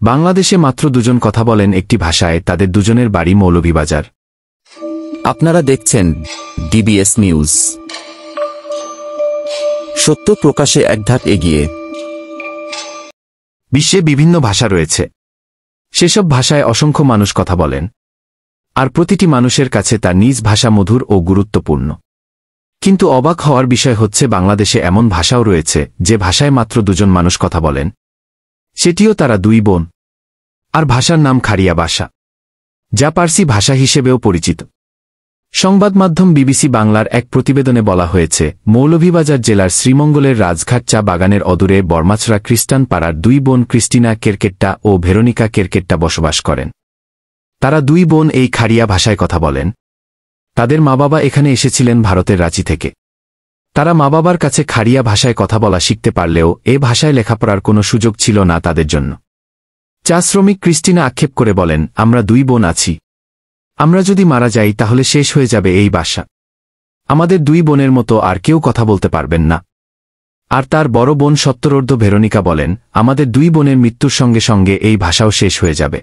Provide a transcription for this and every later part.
বাংলাদেশে মাত্র দুজন কথা বলেন একটি ভাষায়, তাদের দুজনের বাড়ি মৌলভীবাজার। আপনারা দেখছেন ডিবিএস নিউজ, সত্য প্রকাশে এক ধাপ এগিয়ে। বিশ্বে বিভিন্ন ভাষা রয়েছে, সেসব ভাষায় অসংখ্য মানুষ কথা বলেন, আর প্রতিটি মানুষের কাছে তার নিজ ভাষা মধুর ও গুরুত্বপূর্ণ। কিন্তু অবাক হওয়ার বিষয় হচ্ছে বাংলাদেশে এমন ভাষাও রয়েছে যে ভাষায় মাত্র দুজন মানুষ কথা বলেন, সেটিও তারা দুই বোন। আর ভাষার নাম খাড়িয়া ভাষা, যা পার্সি ভাষা হিসেবেও পরিচিত। সংবাদ মাধ্যম বিবিসি বাংলার এক প্রতিবেদনে বলা হয়েছে, মৌলভীবাজার জেলার শ্রীমঙ্গলের রাজঘাট চা বাগানের অদূরে বর্মাছড়া খ্রিস্টান পাড়ার দুই বোন ক্রিস্টিনা কেরকেট্টা ও ভেরোনিকা কেরকেট্টা বসবাস করেন। তারা দুই বোন এই খাড়িয়া ভাষায় কথা বলেন। তাদের মা বাবা এখানে এসেছিলেন ভারতের রাঁচি থেকে। তারা মা বাবার কাছে খাড়িয়া ভাষায় কথা বলা শিখতে পারলেও এ ভাষায় লেখাপড়ার কোনো সুযোগ ছিল না তাদের জন্য। চা শ্রমিক ক্রিস্টিনা আক্ষেপ করে বলেন, আমরা দুই বোন আছি, আমরা যদি মারা যাই তাহলে শেষ হয়ে যাবে এই ভাষা। আমাদের দুই বোনের মতো আর কেউ কথা বলতে পারবেন না। আর তার বড় বোন সত্তরোর্ধ্ব ভেরোনিকা বলেন, আমাদের দুই বোনের মৃত্যুর সঙ্গে সঙ্গে এই ভাষাও শেষ হয়ে যাবে।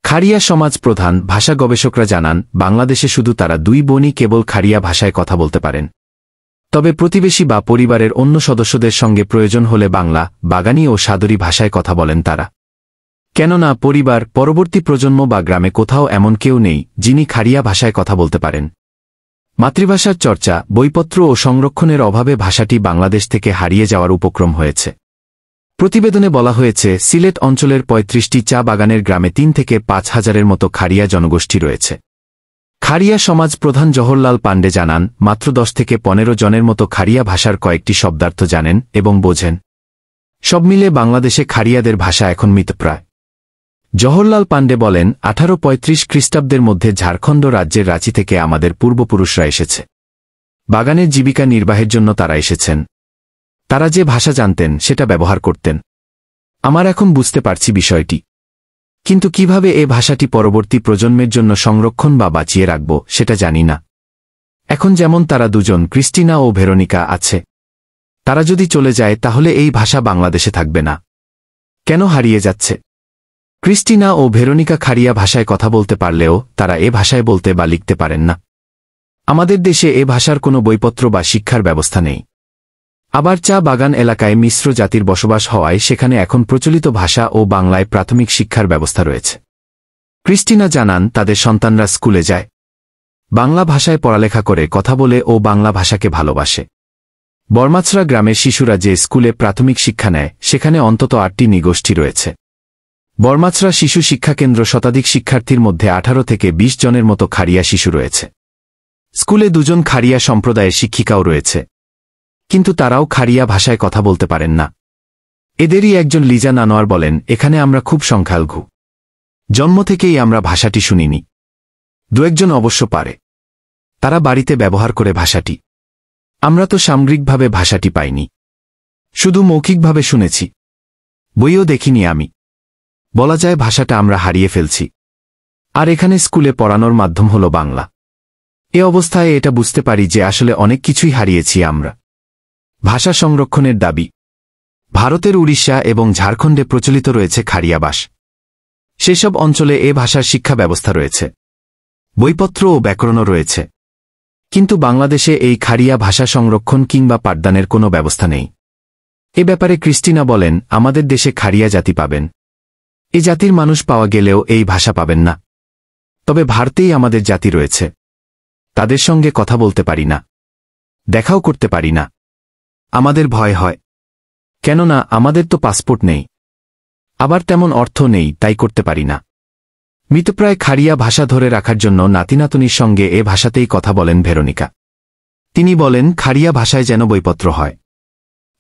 খাড়িয়া সমাজ প্রধান ভাষা গবেষকরা জানান, বাংলাদেশে শুধু তারা দুই বোনই কেবল খাড়িয়া ভাষায় কথা বলতে পারেন। তবে প্রতিবেশী বা পরিবারের অন্য সদস্যদের সঙ্গে প্রয়োজন হলে বাংলা, বাগানী ও সাদরী ভাষায় কথা বলেন তারা। কেননা পরিবার, পরবর্তী প্রজন্ম বা গ্রামে কোথাও এমন কেউ নেই যিনি খাড়িয়া ভাষায় কথা বলতে পারেন। মাতৃভাষার চর্চা, বইপত্র ও সংরক্ষণের অভাবে ভাষাটি বাংলাদেশ থেকে হারিয়ে যাওয়ার উপক্রম হয়েছে। প্রতিবেদনে বলা হয়েছে, সিলেট অঞ্চলের ৩৫টি চা বাগানের গ্রামে ৩ থেকে ৫ হাজারের মতো খাড়িয়া জনগোষ্ঠী রয়েছে। খাড়িয়া সমাজ প্রধান জওহরলাল পাণ্ডে জানান, মাত্র ১০ থেকে ১৫ জনের মতো খাড়িয়া ভাষার কয়েকটি শব্দার্থ জানেন এবং বোঝেন। সব মিলে বাংলাদেশে খাড়িয়াদের ভাষা এখন মৃতপ্রায়। জওহরলাল পাণ্ডে বলেন, ১৮৩৫ খ্রিস্টাব্দের মধ্যে ঝাড়খণ্ড রাজ্যের রাঁচি থেকে আমাদের পূর্বপুরুষরা এসেছে। বাগানের জীবিকা নির্বাহের জন্য তারা এসেছেন। তারা যে ভাষা জানতেন সেটা ব্যবহার করতেন। আমার এখন বুঝতে পারছি বিষয়টি, কিন্তু কিভাবে এ ভাষাটি পরবর্তী প্রজন্মের জন্য সংরক্ষণ বা বাঁচিয়ে রাখব সেটা জানি না। এখন যেমন তারা দুজন ক্রিস্টিনা ও ভেরোনিকা আছে, তারা যদি চলে যায় তাহলে এই ভাষা বাংলাদেশে থাকবে না। কেন হারিয়ে যাচ্ছে? ক্রিস্টিনা ও ভেরোনিকা খাড়িয়া ভাষায় কথা বলতে পারলেও তারা এ ভাষায় বলতে বা লিখতে পারেন না। আমাদের দেশে এ ভাষার কোনো বইপত্র বা শিক্ষার ব্যবস্থা নেই। আবার চা বাগান এলাকায় মিশ্র জাতির বসবাস হওয়ায় সেখানে এখন প্রচলিত ভাষা ও বাংলায় প্রাথমিক শিক্ষার ব্যবস্থা রয়েছে। ক্রিস্টিনা জানান, তাদের সন্তানরা স্কুলে যায়, বাংলা ভাষায় পড়ালেখা করে, কথা বলে ও বাংলা ভাষাকে ভালোবাসে। বর্মাছড়া গ্রামের শিশুরা যে স্কুলে প্রাথমিক শিক্ষা নেয় সেখানে অন্তত ৮টি নিগোষ্ঠী রয়েছে। বর্মাছড়া শিশু শিক্ষাকেন্দ্র শতাধিক শিক্ষার্থীর মধ্যে ১৮ থেকে ২০ জনের মতো খাড়িয়া শিশু রয়েছে। স্কুলে দুজন খাড়িয়া সম্প্রদায়ের শিক্ষিকাও রয়েছে, কিন্তু তারাও খাড়িয়া ভাষায় কথা বলতে পারেন না। এদেরই একজন লিজা নানোয়ার বলেন, এখানে আমরা খুব সংখ্যালঘু, জন্ম থেকেই আমরা ভাষাটি শুনিনি। দু একজন অবশ্য পারে, তারা বাড়িতে ব্যবহার করে ভাষাটি। আমরা তো সামগ্রিকভাবে ভাষাটি পাইনি, শুধু মৌখিকভাবে শুনেছি, বইও দেখিনি আমি। বলা যায় ভাষাটা আমরা হারিয়ে ফেলছি। আর এখানে স্কুলে পড়ানোর মাধ্যম হল বাংলা। এ অবস্থায় এটা বুঝতে পারি যে আসলে অনেক কিছুই হারিয়েছি আমরা। ভাষা সংরক্ষণের দাবি। ভারতের উড়িষ্যা এবং ঝাড়খণ্ডে প্রচলিত রয়েছে খাড়িয়া ভাষা। সেসব অঞ্চলে এ ভাষার শিক্ষা ব্যবস্থা রয়েছে, বইপত্র ও ব্যাকরণও রয়েছে। কিন্তু বাংলাদেশে এই খাড়িয়া ভাষা সংরক্ষণ কিংবা পাঠদানের কোনো ব্যবস্থা নেই। এ ব্যাপারে ক্রিস্টিনা বলেন, আমাদের দেশে খাড়িয়া জাতি পাবেন, এ জাতির মানুষ পাওয়া গেলেও এই ভাষা পাবেন না। তবে ভারতেই আমাদের জাতি রয়েছে, তাদের সঙ্গে কথা বলতে পারি না, দেখাও করতে পারি না। আমাদের ভয় হয়, কেননা আমাদের তো পাসপোর্ট নেই, আবার তেমন অর্থ নেই, তাই করতে পারি না। মৃতপ্রায় খাড়িয়া ভাষা ধরে রাখার জন্য নাতিনাতনির সঙ্গে এ ভাষাতেই কথা বলেন ভেরোনিকা। তিনি বলেন, খাড়িয়া ভাষায় যেন বইপত্র হয়।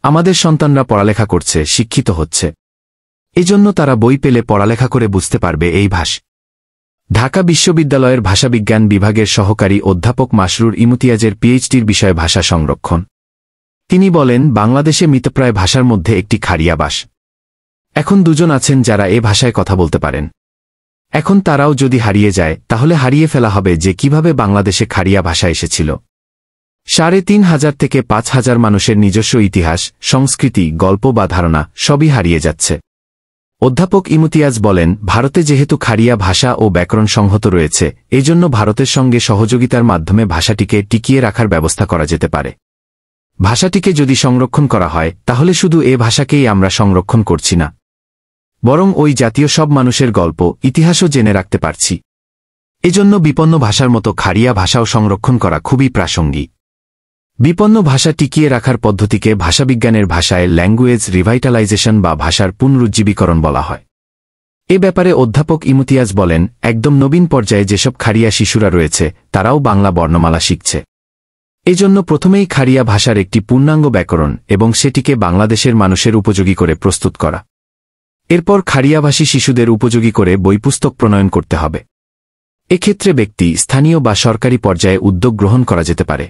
আমাদের সন্তানরা পড়ালেখা করছে, শিক্ষিত হচ্ছে, এজন্য তারা বই পেলে পড়ালেখা করে বুঝতে পারবে এই ভাষা। ঢাকা বিশ্ববিদ্যালয়ের ভাষাবিজ্ঞান বিভাগের সহকারী অধ্যাপক মাসরুর ইমতিয়াজের পিএইচডির বিষয় ভাষা সংরক্ষণ। তিনি বলেন, বাংলাদেশে মৃতপ্রায় ভাষার মধ্যে একটি খাড়িয়া ভাষা। এখন দুজন আছেন যারা এ ভাষায় কথা বলতে পারেন। এখন তারাও যদি হারিয়ে যায় তাহলে হারিয়ে ফেলা হবে যে কিভাবে বাংলাদেশে খাড়িয়া ভাষা এসেছিল। ৩,৫০০ থেকে ৫,০০০ মানুষের নিজস্ব ইতিহাস, সংস্কৃতি, গল্প বা ধারণা সবই হারিয়ে যাচ্ছে। অধ্যাপক ইমতিয়াজ বলেন, ভারতে যেহেতু খাড়িয়া ভাষা ও ব্যাকরণ সংহত রয়েছে, এজন্য ভারতের সঙ্গে সহযোগিতার মাধ্যমে ভাষাটিকে টিকিয়ে রাখার ব্যবস্থা করা যেতে পারে। ভাষাটিকে যদি সংরক্ষণ করা হয়, তাহলে শুধু এ ভাষাকেই আমরা সংরক্ষণ করছি না, বরং ওই জাতীয় সব মানুষের গল্প, ইতিহাসও জেনে রাখতে পারছি। এজন্য বিপন্ন ভাষার মতো খাড়িয়া ভাষাও সংরক্ষণ করা খুবই প্রাসঙ্গিক। বিপন্ন ভাষা টিকিয়ে রাখার পদ্ধতিকে ভাষাবিজ্ঞানের ভাষায় ল্যাঙ্গুয়েজ রিভাইটালাইজেশন বা ভাষার পুনরুজ্জীবীকরণ বলা হয়। এ ব্যাপারে অধ্যাপক ইমতিয়াজ বলেন, একদম নবীন পর্যায়ে যেসব খাড়িয়া শিশুরা রয়েছে, তারাও বাংলা বর্ণমালা শিখছে। এজন্য প্রথমেই খাড়িয়া ভাষার একটি পূর্ণাঙ্গ ব্যাকরণ এবং সেটিকে বাংলাদেশের মানুষের উপযোগী করে প্রস্তুত করা। এরপর খাড়িয়াভাষী শিশুদের উপযোগী করে বইপুস্তক প্রণয়ন করতে হবে। এক্ষেত্রে ব্যক্তি, স্থানীয় বা সরকারি পর্যায়ে উদ্যোগ গ্রহণ করা যেতে পারে।